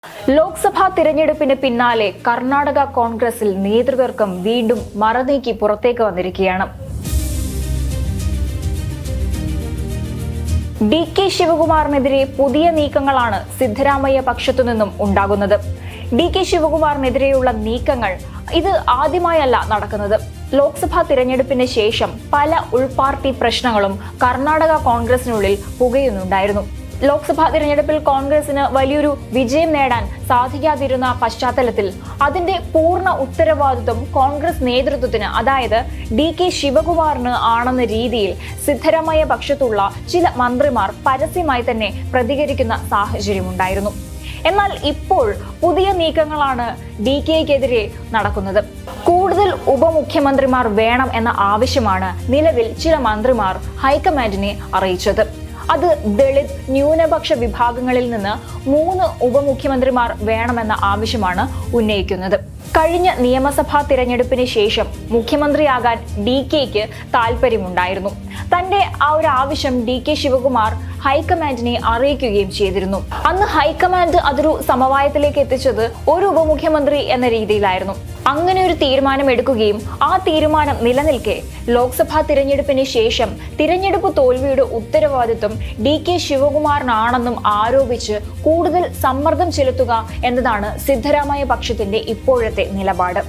ലോക്സഭാ തിരഞ്ഞെടുപ്പിന് പിന്നാലെ കർണാടക കോൺഗ്രസിൽ നേതൃത്വം വീണ്ടും മറനീക്കി പുറത്തേക്ക് വന്നിരിക്കുകയാണ്. ഡി.കെ. ശിവകുമാറിനെതിരെ പുതിയ നീക്കങ്ങളാണ് സിദ്ധരാമയ്യ പക്ഷത്തു നിന്നും ഉണ്ടാകുന്നത്. ഡി.കെ. ശിവകുമാറിനെതിരെയുള്ള നീക്കങ്ങൾ ഇത് ആദ്യമായല്ല നടക്കുന്നത്. ലോക്സഭാ തിരഞ്ഞെടുപ്പിന് ശേഷം പല ഉൾപാർട്ടി പ്രശ്നങ്ങളും കർണാടക കോൺഗ്രസിനുള്ളിൽ പുകയുന്നുണ്ടായിരുന്നു. ലോക്സഭാ തിരഞ്ഞെടുപ്പിൽ കോൺഗ്രസിന് വലിയൊരു വിജയം നേടാൻ സാധിക്കാതിരുന്ന പശ്ചാത്തലത്തിൽ അതിന്റെ പൂർണ്ണ ഉത്തരവാദിത്വം കോൺഗ്രസ് നേതൃത്വത്തിന്, അതായത് ഡി.കെ. ശിവകുമാറിന് ആണെന്ന രീതിയിൽ സിദ്ധരാമയ്യ പക്ഷത്തുള്ള ചില മന്ത്രിമാർ പരസ്യമായി തന്നെ പ്രതികരിക്കുന്ന സാഹചര്യമുണ്ടായിരുന്നു. എന്നാൽ ഇപ്പോൾ പുതിയ നീക്കങ്ങളാണ് ഡി.കെയ്ക്കെതിരെ നടക്കുന്നത്. കൂടുതൽ ഉപമുഖ്യമന്ത്രിമാർ വേണം എന്ന ആവശ്യമാണ് നിലവിൽ ചില മന്ത്രിമാർ ഹൈക്കമാൻഡിനെ അറിയിച്ചത്. അത് ദളിത് ന്യൂനപക്ഷ വിഭാഗങ്ങളിൽ നിന്ന് 3 ഉപമുഖ്യമന്ത്രിമാർ വേണമെന്ന ആവശ്യമാണ് ഉന്നയിക്കുന്നത്. കഴിഞ്ഞ നിയമസഭാ തിരഞ്ഞെടുപ്പിന് ശേഷം മുഖ്യമന്ത്രിയാകാൻ ഡി.കെയ്ക്ക് താല്പര്യമുണ്ടായിരുന്നു. തന്റെ ആ ഒരു ആവശ്യം ഡി.കെ. ശിവകുമാർ ഹൈക്കമാൻഡിനെ അറിയിക്കുകയും ചെയ്തിരുന്നു. അന്ന് ഹൈക്കമാൻഡ് അതൊരു സമവായത്തിലേക്ക് എത്തിച്ചത് ഒരു ഉപമുഖ്യമന്ത്രി എന്ന രീതിയിലായിരുന്നു. അങ്ങനെ ഒരു തീരുമാനം എടുക്കുകയും ആ തീരുമാനം നിലനിൽക്കെ ലോക്സഭാ തിരഞ്ഞെടുപ്പിന് ശേഷം തിരഞ്ഞെടുപ്പ് തോൽവിയുടെ ഉത്തരവാദിത്വം ഡി.കെ. ശിവകുമാറിനാണെന്നും ആരോപിച്ച് കൂടുതൽ സമ്മർദ്ദം ചെലുത്തുക എന്നതാണ് സിദ്ധരാമയ്യ പക്ഷത്തിന്റെ ഇപ്പോഴത്തെ നിലപാട്.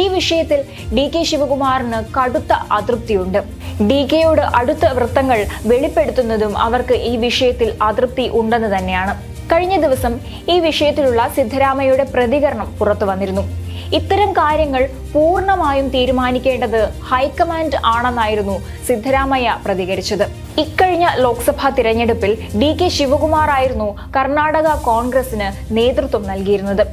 ഈ വിഷയത്തിൽ ഡി.കെ. ശിവകുമാറിന് കടുത്ത അതൃപ്തിയുണ്ട്. ഡി.കെയോട് അടുത്ത വൃത്തങ്ങൾ വെളിപ്പെടുത്തുന്നതും അവർക്ക് ഈ വിഷയത്തിൽ അതൃപ്തി ഉണ്ടെന്ന് തന്നെയാണ്. കഴിഞ്ഞ ദിവസം ഈ വിഷയത്തിലുള്ള സിദ്ധരാമയ്യയുടെ പ്രതികരണം പുറത്തു വന്നിരുന്നു. ഇത്തരം കാര്യങ്ങൾ പൂർണ്ണമായും തീരുമാനിക്കേണ്ടത് ഹൈക്കമാൻഡ് ആണെന്നായിരുന്നു സിദ്ധരാമയ്യ പ്രതികരിച്ചത്. ഇക്കഴിഞ്ഞ ലോക്സഭാ തിരഞ്ഞെടുപ്പിൽ ഡി.കെ. ശിവകുമാർ ആയിരുന്നു കർണാടക കോൺഗ്രസിന് നേതൃത്വം നൽകിയിരുന്നത്.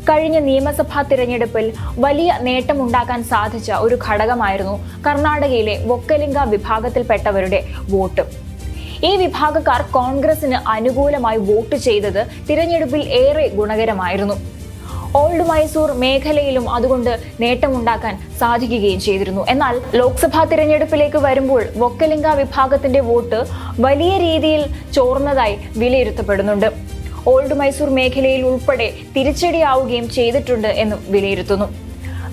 കഴിഞ്ഞ നിയമസഭാ തിരഞ്ഞെടുപ്പിൽ വലിയ നേട്ടമുണ്ടാക്കാൻ സാധിച്ച ഒരു ഘടകമായിരുന്നു കർണാടകയിലെ വൊക്കലിംഗ വിഭാഗത്തിൽപ്പെട്ടവരുടെ വോട്ട്. ഈ വിഭാഗക്കാർ കോൺഗ്രസിന് അനുകൂലമായി വോട്ട് ചെയ്തത് തിരഞ്ഞെടുപ്പിൽ ഏറെ ഗുണകരമായിരുന്നു. ഓൾഡ് മൈസൂർ മേഖലയിലും അതുകൊണ്ട് നേട്ടമുണ്ടാക്കാൻ സാധിക്കുകയും ചെയ്തിരുന്നു. എന്നാൽ ലോക്സഭാ തിരഞ്ഞെടുപ്പിലേക്ക് വരുമ്പോൾ വൊക്കലിംഗ വിഭാഗത്തിന്റെ വോട്ട് വലിയ രീതിയിൽ ചോർന്നതായി വിലയിരുത്തപ്പെടുന്നുണ്ട്. ഓൾഡ് മൈസൂർ മേഖലയിൽ ഉൾപ്പെടെ തിരിച്ചടിയാവുകയും ചെയ്തിട്ടുണ്ട് എന്നും വിലയിരുത്തുന്നു.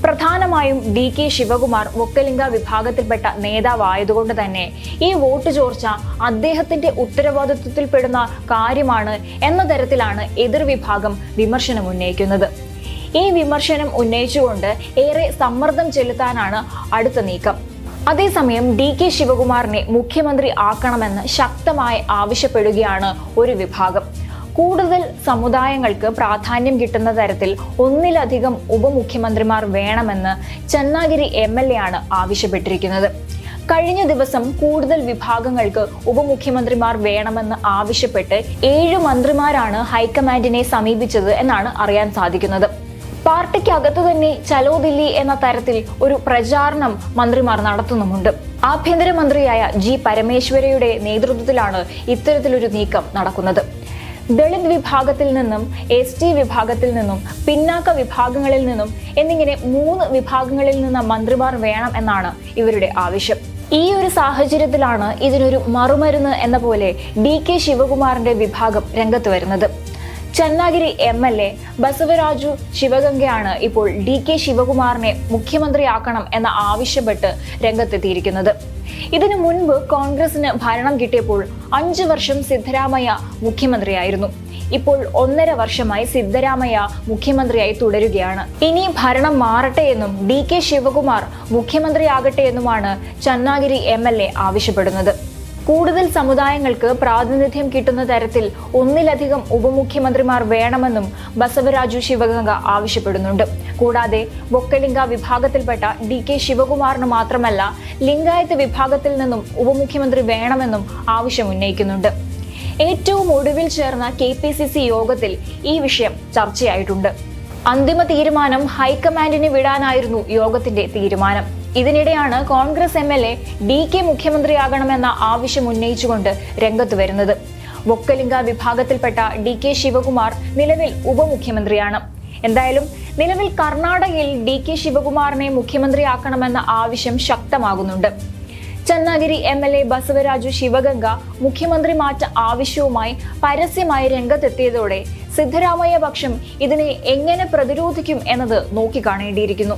പ്രധാനമായും ഡി.കെ. ശിവകുമാർ വൊക്കലിംഗ വിഭാഗത്തിൽപ്പെട്ട നേതാവായതുകൊണ്ട് തന്നെ ഈ വോട്ട് ചോർച്ച അദ്ദേഹത്തിന്റെ ഉത്തരവാദിത്വത്തിൽപ്പെടുന്ന കാര്യമാണ് എന്ന തരത്തിലാണ് എതിർവിഭാഗം വിമർശനം ഉന്നയിക്കുന്നത്. ഈ വിമർശനം ഉന്നയിച്ചുകൊണ്ട് ഏറെ സമ്മർദ്ദം ചെലുത്താനാണ് അടുത്ത നീക്കം. അതേസമയം ഡി.കെ. ശിവകുമാറിനെ മുഖ്യമന്ത്രി ആക്കണമെന്ന് ശക്തമായി ആവശ്യപ്പെടുകയാണ് ഒരു വിഭാഗം. കൂടുതൽ സമുദായങ്ങൾക്ക് പ്രാധാന്യം കിട്ടുന്ന തരത്തിൽ ഒന്നിലധികം ഉപമുഖ്യമന്ത്രിമാർ വേണമെന്ന് ചന്നാഗിരി MLA ആണ് ആവശ്യപ്പെട്ടിരിക്കുന്നത്. കഴിഞ്ഞ ദിവസം കൂടുതൽ വിഭാഗങ്ങൾക്ക് ഉപമുഖ്യമന്ത്രിമാർ വേണമെന്ന് ആവശ്യപ്പെട്ട് 7 മന്ത്രിമാരാണ് ഹൈക്കമാൻഡിനെ സമീപിച്ചത് എന്നാണ് അറിയാൻ സാധിക്കുന്നത്. പാർട്ടിക്കകത്ത് തന്നെ ചലോ ദില്ലി എന്ന തരത്തിൽ ഒരു പ്രചാരണം മന്ത്രിമാർ നടത്തുന്നുമുണ്ട്. ആഭ്യന്തരമന്ത്രിയായ ജി. പരമേശ്വരയുടെ നേതൃത്വത്തിലാണ് ഇത്തരത്തിലൊരു നീക്കം നടക്കുന്നത്. ദളിത് വിഭാഗത്തിൽ നിന്നും, ST വിഭാഗത്തിൽ നിന്നും, പിന്നാക്ക വിഭാഗങ്ങളിൽ നിന്നും എന്നിങ്ങനെ 3 വിഭാഗങ്ങളിൽ നിന്ന് മന്ത്രിമാർ വേണം എന്നാണ് ഇവരുടെ ആവശ്യം. ഈ ഒരു സാഹചര്യത്തിലാണ് ഇതിനൊരു മറുമരുന്ന് എന്ന പോലെ ഡി.കെ. ശിവകുമാറിന്റെ വിഭാഗം രംഗത്ത് വരുന്നത്. ചന്നാഗിരി MLA ബസവരാജു ശിവഗംഗയാണ് ഇപ്പോൾ ഡി.കെ. ശിവകുമാറിനെ മുഖ്യമന്ത്രിയാക്കണം എന്ന ആവശ്യപ്പെട്ട് രംഗത്തെത്തിയിരിക്കുന്നത്. ഇതിനു മുൻപ് കോൺഗ്രസിന് ഭരണം കിട്ടിയപ്പോൾ 5 വർഷം സിദ്ധരാമയ്യ മുഖ്യമന്ത്രിയായിരുന്നു. ഇപ്പോൾ 1.5 വർഷമായി സിദ്ധരാമയ്യ മുഖ്യമന്ത്രിയായി തുടരുകയാണ്. ഇനി ഭരണം മാറട്ടെ എന്നും ഡി.കെ. ശിവകുമാർ മുഖ്യമന്ത്രിയാകട്ടെ എന്നുമാണ് ചന്നാഗിരി MLA ആവശ്യപ്പെടുന്നത്. കൂടുതൽ സമുദായങ്ങൾക്ക് പ്രാതിനിധ്യം കിട്ടുന്ന തരത്തിൽ ഒന്നിലധികം ഉപമുഖ്യമന്ത്രിമാർ വേണമെന്നും ബസവരാജു ശിവഗംഗ ആവശ്യപ്പെടുന്നുണ്ട്. കൂടാതെ വൊക്കലിംഗ വിഭാഗത്തിൽപ്പെട്ട ഡി.കെ. ശിവകുമാറിന് മാത്രമല്ല ലിംഗായത്ത് വിഭാഗത്തിൽ നിന്നും ഉപമുഖ്യമന്ത്രി വേണമെന്നും ആവശ്യം ഉന്നയിക്കുന്നുണ്ട്. ഏറ്റവും ഒടുവിൽ ചേർന്ന KPCC യോഗത്തിൽ ഈ വിഷയം ചർച്ചയായിട്ടുണ്ട്. അന്തിമ തീരുമാനം ഹൈക്കമാൻഡിന് വിടാനായിരുന്നു യോഗത്തിന്റെ തീരുമാനം. ഇതിനിടെയാണ് കോൺഗ്രസ് MLA ഡി.കെ. മുഖ്യമന്ത്രിയാകണമെന്ന ആവശ്യം ഉന്നയിച്ചുകൊണ്ട് രംഗത്ത് വരുന്നത്. വൊക്കലിംഗ വിഭാഗത്തിൽപ്പെട്ട ഡി.കെ. ശിവകുമാർ നിലവിൽ ഉപമുഖ്യമന്ത്രിയാണ്. എന്തായാലും നിലവിൽ കർണാടകയിൽ ഡി.കെ. ശിവകുമാറിനെ മുഖ്യമന്ത്രിയാക്കണമെന്ന ആവശ്യം ശക്തമാകുന്നുണ്ട്. ചന്നാഗിരി MLA ബസവരാജു ശിവഗംഗ മുഖ്യമന്ത്രി മാറ്റ ആവശ്യവുമായി പരസ്യമായി രംഗത്തെത്തിയതോടെ സിദ്ധരാമയ്യ പക്ഷം ഇതിനെ എങ്ങനെ പ്രതിരോധിക്കും എന്നത് നോക്കിക്കാണേണ്ടിയിരിക്കുന്നു.